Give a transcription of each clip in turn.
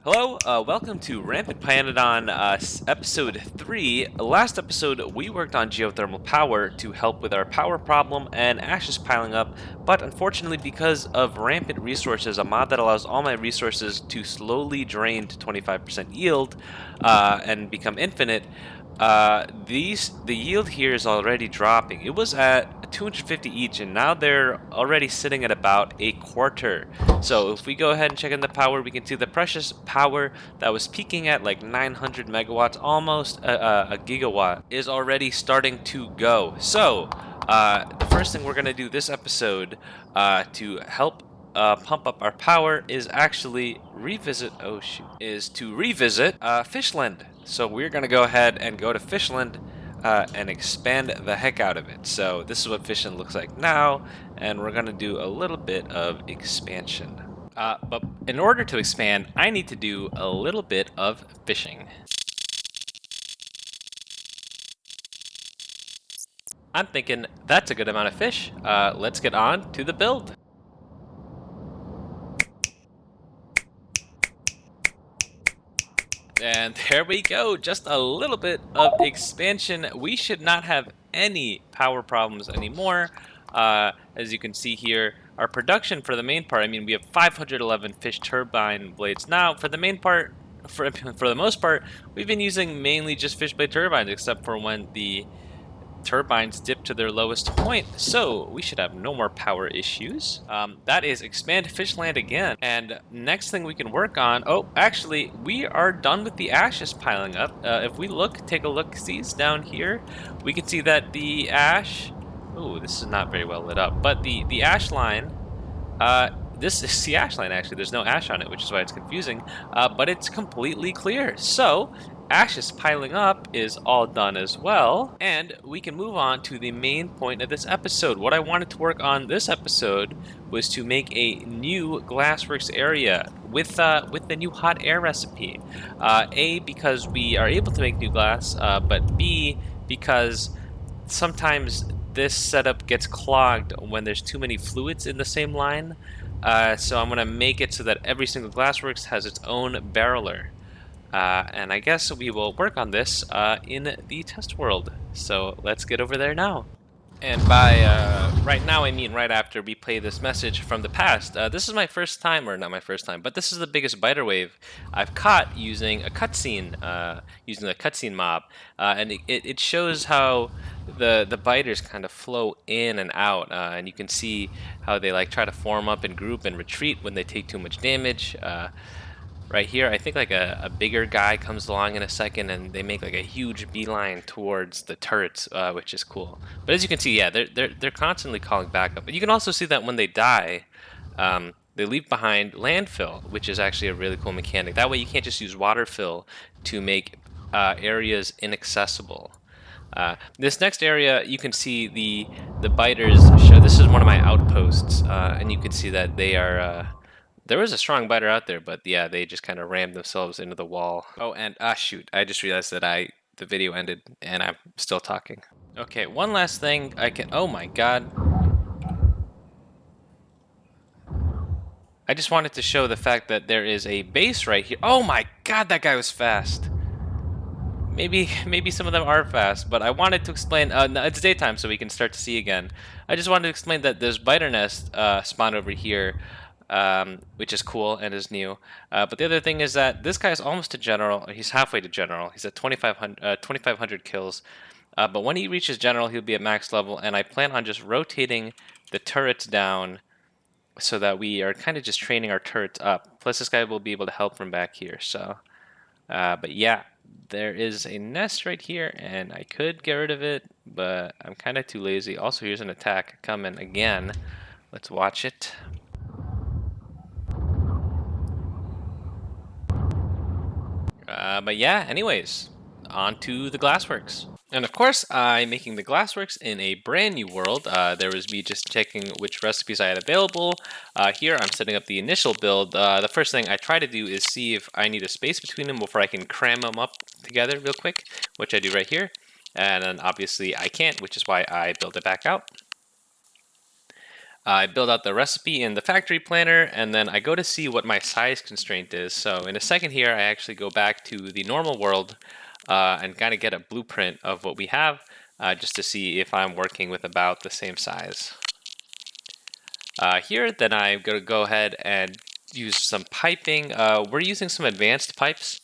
Hello, welcome to Rampant Pyanodon episode 3. Last episode, we worked on geothermal power to help with our power problem and ashes piling up, but unfortunately, because of rampant resources, a mod that allows all my resources to slowly drain to 25% yield and become infinite, the yield here is already dropping. It was at 250 each, and now they're already sitting at about a quarter. So if we go ahead and check in the power, we can see the precious power that was peaking at like 900 megawatts, almost a gigawatt, is already starting to go. So the first thing we're going to do this episode to help pump up our power is actually revisit, is to revisit Fishland. So we're going to go ahead and go to Fishland and expand the heck out of it. So this is what Fishland looks like now, and we're going to do a little bit of expansion. But in order to expand, I need to do a little bit of fishing. I'm thinking that's a good amount of fish. Let's get on to the build. And there we go, just a little bit of expansion. We should not have any power problems anymore. As you can see here, our production for the main part, I mean, we have 511 fish turbine blades. Now, for the main part, for the most part, we've been using mainly just fish blade turbines, except for when the turbines dip to their lowest point, so we should have no more power issues. That is expand fishland again. And next thing we can work on, actually, we are done with the ashes piling up. If we take a look, sees down here, we can see that the ash, this is not very well lit up, but the ash line, this is the ash line actually, there's no ash on it, which is why it's confusing, but it's completely clear. So ashes piling up is all done as well, and we can move on to the main point of this episode. What I wanted to work on this episode was to make a new Glassworks area with the new hot air recipe. A, because we are able to make new glass, but B, because sometimes this setup gets clogged when there's too many fluids in the same line. So I'm going to make it so that every single Glassworks has its own barreler. And I guess we will work on this in the test world. So let's get over there now. And by right now, I mean right after we play this message from the past. This is my first time, or not my first time, but this is the biggest biter wave I've caught using a cutscene, using the cutscene mob. And it shows how the biters kind of flow in and out, and you can see how they like try to form up and group and retreat when they take too much damage. Right here, I think like a bigger guy comes along in a second, and they make like a huge beeline towards the turrets, which is cool. But as you can see, yeah, they're constantly calling backup. But you can also see that when they die, they leave behind landfill, which is actually a really cool mechanic. That way, you can't just use water fill to make areas inaccessible. This next area, you can see the biters show. This is one of my outposts, and you can see that they are. There was a strong biter out there, but yeah, they just kind of rammed themselves into the wall. Oh, and shoot, I just realized that the video ended and I'm still talking. Okay, one last thing oh my god. I just wanted to show the fact that there is a base right here. Oh my god, that guy was fast. Maybe some of them are fast, but I wanted to explain, no, it's daytime so we can start to see again. I just wanted to explain that there's biter nest spawned over here, which is cool and is new. But the other thing is that this guy is almost to general. He's halfway to general. He's at 2,500 kills. But when he reaches general, he'll be at max level, and I plan on just rotating the turrets down so that we are kind of just training our turrets up. Plus, this guy will be able to help from back here. So, but yeah, there is a nest right here, and I could get rid of it, but I'm kind of too lazy. Also, here's an attack coming again. Let's watch it. But yeah, anyways, on to the Glassworks. And of course, I'm making the Glassworks in a brand new world. There was me just checking which recipes I had available. Here, I'm setting up the initial build. The first thing I try to do is see if I need a space between them before I can cram them up together real quick, which I do right here. And then obviously I can't, which is why I build it back out. I build out the recipe in the factory planner, and then I go to see what my size constraint is. So in a second here, I actually go back to the normal world and kind of get a blueprint of what we have just to see if I'm working with about the same size. Here, then I'm going to go ahead and use some piping. We're using some advanced pipes,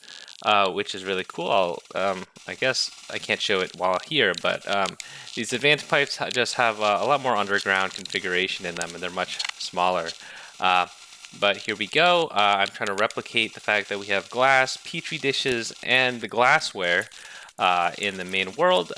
which is really cool. I guess I can't show it while here, but these advanced pipes just have a lot more underground configuration in them, and they're much smaller. But here we go. I'm trying to replicate the fact that we have glass, petri dishes, and the glassware in the main world.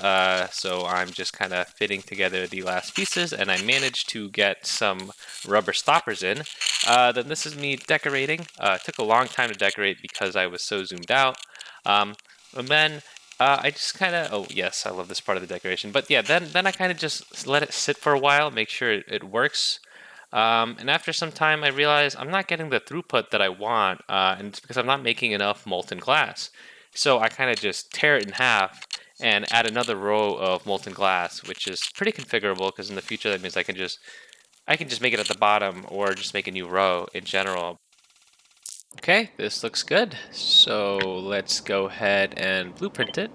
So I'm just kind of fitting together the last pieces, and I managed to get some rubber stoppers in. Then this is me decorating. It took a long time to decorate because I was so zoomed out. And then I just kind of, oh yes, I love this part of the decoration. But yeah, then I kind of just let it sit for a while, make sure it works. And after some time, I realized I'm not getting the throughput that I want, and it's because I'm not making enough molten glass. So I kind of just tear it in half and add another row of molten glass, which is pretty configurable because in the future that means I can just make it at the bottom or just make a new row in general. Okay, this looks good. So let's go ahead and blueprint it.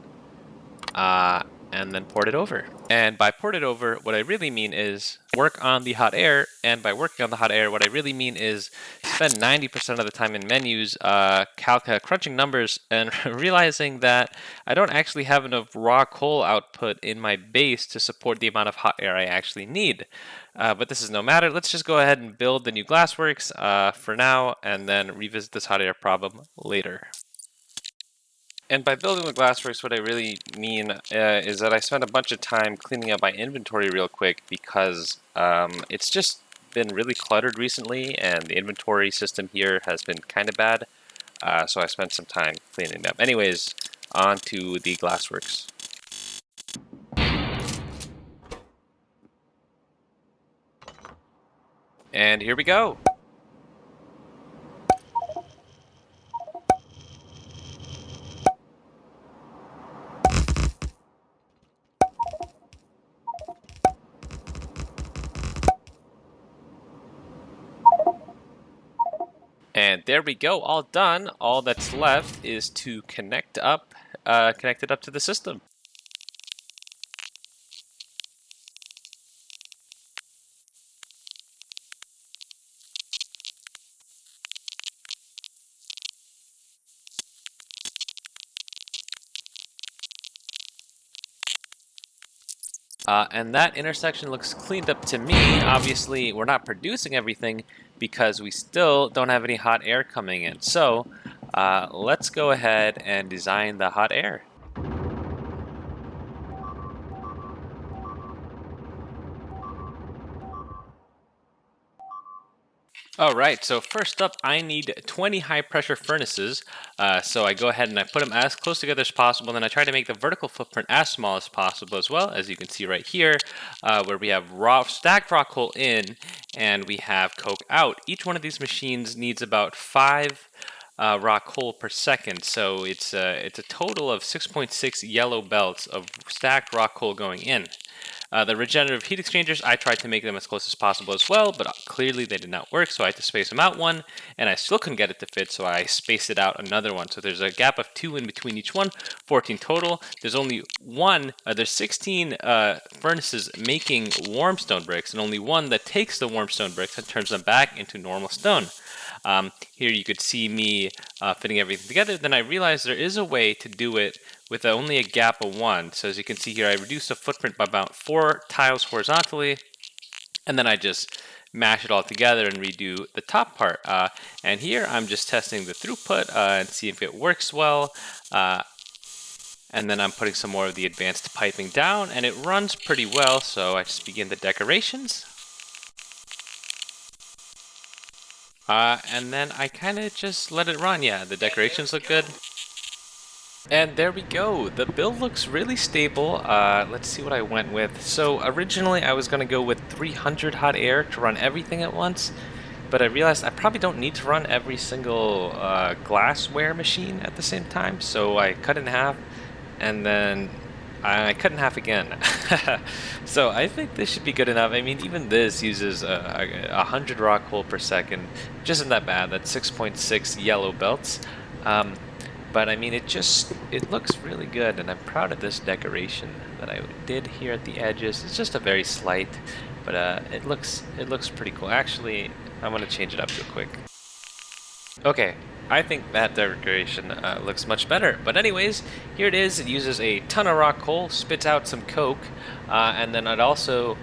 And then port it over. And by port it over, what I really mean is work on the hot air. And by working on the hot air, what I really mean is spend 90% of the time in menus crunching numbers and realizing that I don't actually have enough raw coal output in my base to support the amount of hot air I actually need. But this is no matter. Let's just go ahead and build the new Glassworks for now, and then revisit this hot air problem later. And by building the Glassworks, what I really mean is that I spent a bunch of time cleaning up my inventory real quick because it's just been really cluttered recently, and the inventory system here has been kind of bad. So I spent some time cleaning it up. Anyways, on to the Glassworks. And here we go. And there we go, all done. All that's left is to connect it up to the system. And that intersection looks cleaned up to me. Obviously, we're not producing everything because we still don't have any hot air coming in. So let's go ahead and design the hot air. All right, so first up, I need 20 high-pressure furnaces. So I go ahead and I put them as close together as possible, and then I try to make the vertical footprint as small as possible as well, as you can see right here, where we have stacked raw coal in, and we have coke out. Each one of these machines needs about 5 raw coal per second, so it's a total of 6.6 yellow belts of stacked raw coal going in. The regenerative heat exchangers, I tried to make them as close as possible as well, but clearly they did not work, so I had to space them out one, and I still couldn't get it to fit, so I spaced it out another one. So there's a gap of 2 in between each one, 14 total. There's only there's 16 furnaces making warm stone bricks, and only one that takes the warm stone bricks and turns them back into normal stone. Here you could see me fitting everything together. Then I realized there is a way to do it with only a gap of 1. So as you can see here, I reduced the footprint by about 4 tiles horizontally, and then I just mash it all together and redo the top part. And here I'm just testing the throughput and see if it works well. And then I'm putting some more of the advanced piping down, and it runs pretty well. So I just begin the decorations. And then I kind of just let it run. Yeah, the decorations look good. And there we go. The build looks really stable. Let's see what I went with. So originally I was going to go with 300 hot air to run everything at once, but I realized I probably don't need to run every single glassware machine at the same time, so I cut it in half and then I cut in half again. So I think this should be good enough. I mean, even this uses 100 rock wool per second, which isn't that bad. That's 6.6 yellow belts. But I mean, it looks really good, and I'm proud of this decoration that I did here at the edges. It's just a very slight, but it looks pretty cool. Actually, I want to change it up real quick. Okay, I think that decoration looks much better. But anyways, here it is. It uses a ton of rock coal, spits out some coke, and then it also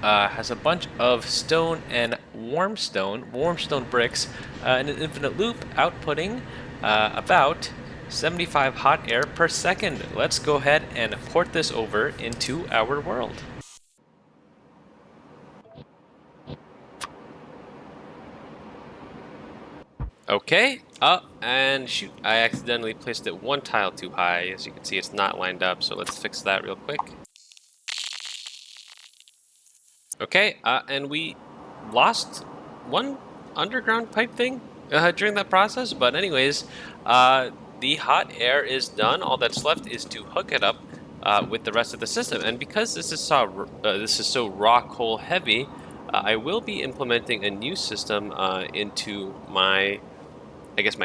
has a bunch of stone and warm stone bricks in an infinite loop, outputting about 75 hot air per second. Let's go ahead and port this over into our world. Okay, and shoot, I accidentally placed it one tile too high. As you can see, it's not lined up, so let's fix that real quick. Okay, and we lost one underground pipe thing during that process, but anyways, the hot air is done. All that's left is to hook it up with the rest of the system, and because this is so rock hole heavy, I will be implementing a new system into my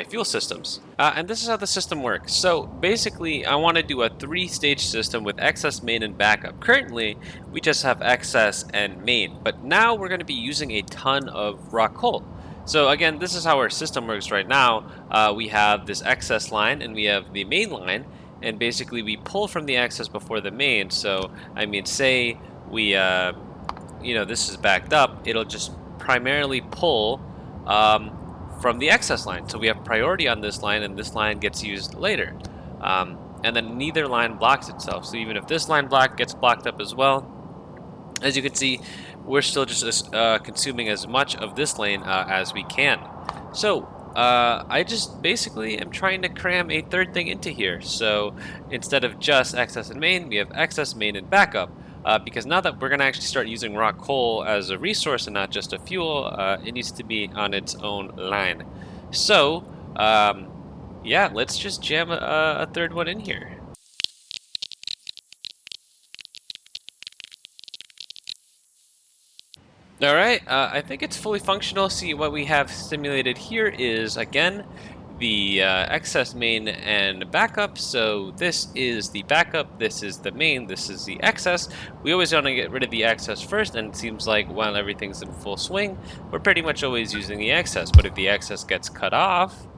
fuel systems. And this is how the system works. So basically, I want to do a 3-stage system with excess, main, and backup. Currently, we just have excess and main, but now we're going to be using a ton of rock coal. So again, this is how our system works right now. We have this excess line and we have the main line, and basically we pull from the excess before the main. So I mean, say we, this is backed up, it'll just primarily pull from the excess line. So we have priority on this line, and this line gets used later. And then neither line blocks itself. So even if this line gets blocked up as well, as you can see, we're still just consuming as much of this lane as we can. So I just basically am trying to cram a third thing into here. So instead of just excess and main, we have excess, main, and backup. Because now that we're going to actually start using rock coal as a resource and not just a fuel, it needs to be on its own line. So, yeah, let's just jam a third one in here. Alright, I think it's fully functional. See, what we have simulated here is, again, the excess, main, and backup. So this is the backup, this is the main, this is the excess. We always want to get rid of the excess first, and it seems like while everything's in full swing, we're pretty much always using the excess. But if the excess gets cut off,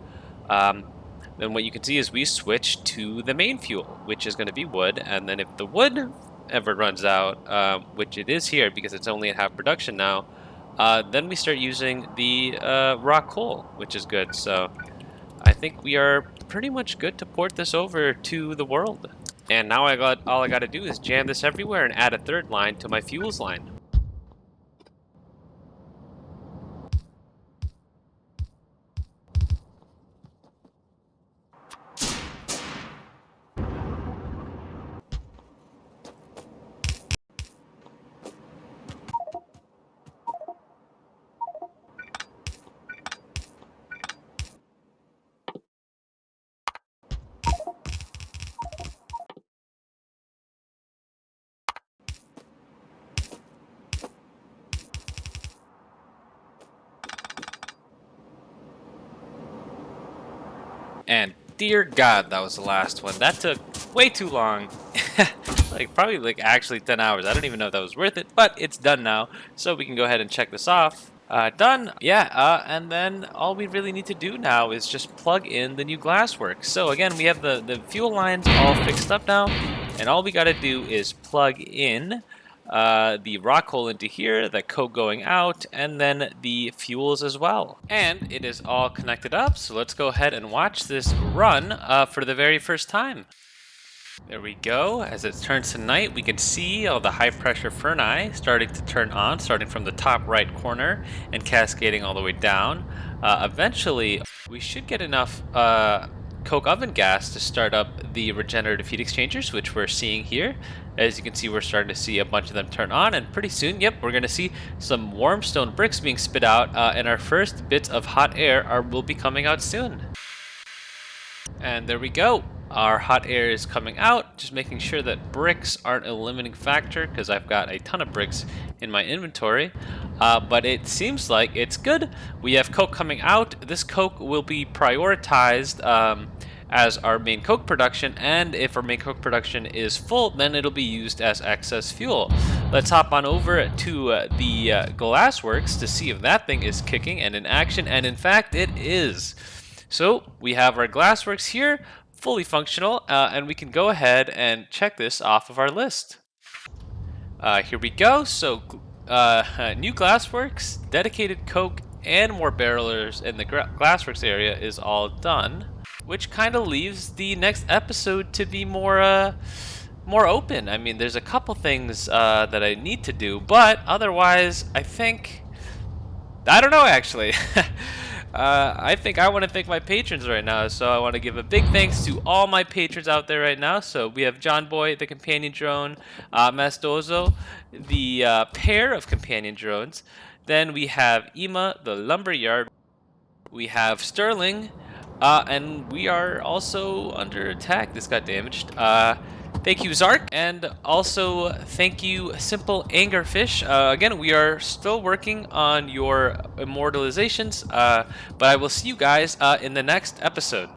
then what you can see is we switch to the main fuel, which is going to be wood. And then if the wood ever runs out, which it is here because it's only at half production now, then we start using the rock coal, which is good. So I think we are pretty much good to port this over to the world. And now all I got to do is jam this everywhere and add a third line to my fuels line. And dear God, that was the last one. That took way too long. probably actually 10 hours. I don't even know if that was worth it, but it's done now. So we can go ahead and check this off. Done. Yeah, and then all we really need to do now is just plug in the new Glassworks. So again, we have the fuel lines all fixed up now, and all we got to do is plug in the rock hole into here, the coke going out, and then the fuels as well. And it is all connected up, so let's go ahead and watch this run for the very first time. There we go. As it turns to night, we can see all the high pressure ferni starting to turn on, starting from the top right corner and cascading all the way down. Eventually, we should get enough coke oven gas to start up the regenerative heat exchangers, which we're seeing here. As you can see, we're starting to see a bunch of them turn on, and pretty soon, yep, we're going to see some warm stone bricks being spit out, and our first bits of hot air will be coming out soon. And there we go. Our hot air is coming out, just making sure that bricks aren't a limiting factor because I've got a ton of bricks in my inventory. But it seems like it's good. We have coke coming out. This coke will be prioritized as our main coke production, and if our main coke production is full, then it'll be used as excess fuel. Let's hop on over to the Glassworks to see if that thing is kicking and in action, and in fact it is. So we have our Glassworks here, fully functional, and we can go ahead and check this off of our list. Here we go. So new Glassworks, dedicated coke, and more barrelers in the Glassworks area is all done, which kind of leaves the next episode to be more open. I mean, there's a couple things that I need to do, but otherwise, I don't know actually. I think I want to thank my patrons right now, so I want to give a big thanks to all my patrons out there right now. So we have John Boy, the companion drone, Mastozo, the pair of companion drones. Then we have Ima, the lumberyard. We have Sterling, and we are also under attack. This got damaged. Thank you, Zark, and also thank you, Simple Angerfish. Again, we are still working on your immortalizations, but I will see you guys in the next episode.